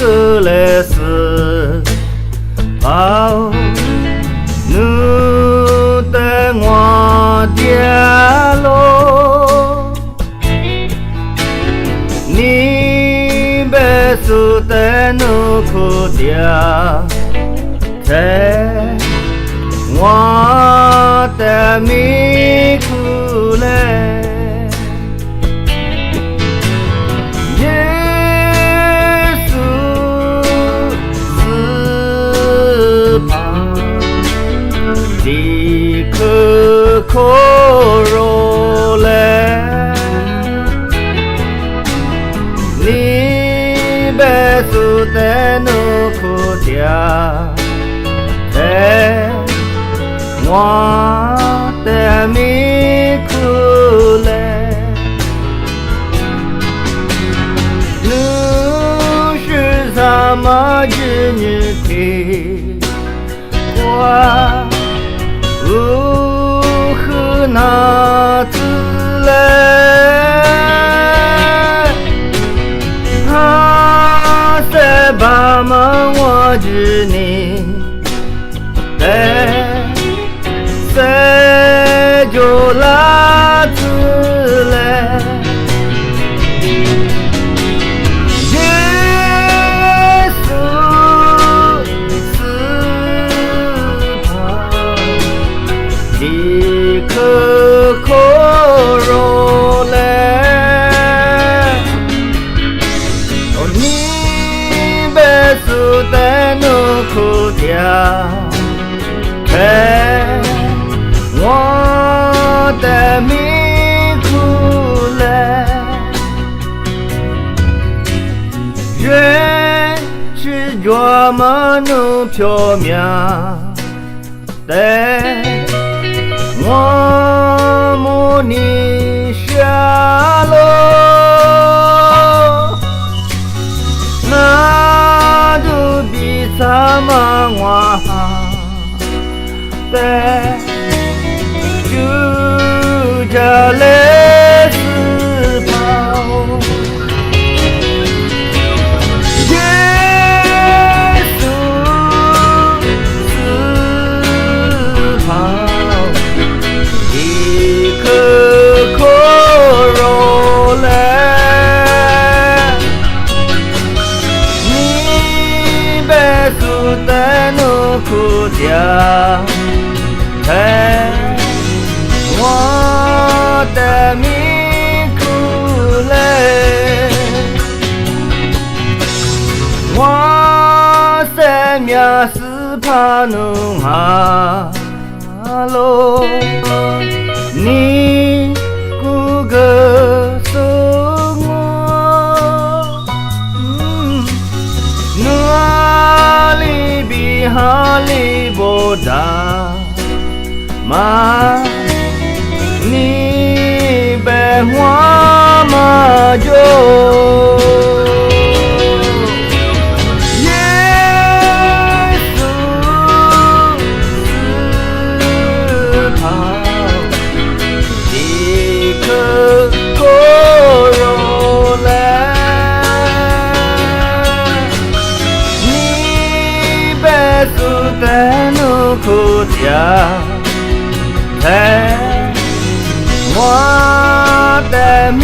个来是跑，努的我的路，你别说的努苦的，在我的迷苦嘞。可肉嘞，你别说的努苦的，在我的迷苦嘞，你是什么子女的我？那子嘞，他在把门我知你，在就拉子嘞，耶稣是他的可肉嘞，哦，你别说的努苦的，陪我的迷苦嘞，人是这么努缥缈的。我母你下落，那都比咱们我的就这来是跑。苦的，陪我的迷苦嘞，我生命是怕侬哈喽，你顾个送我，哪里比哈里不达嘛？你别我嘛就。的努苦的，陪我的命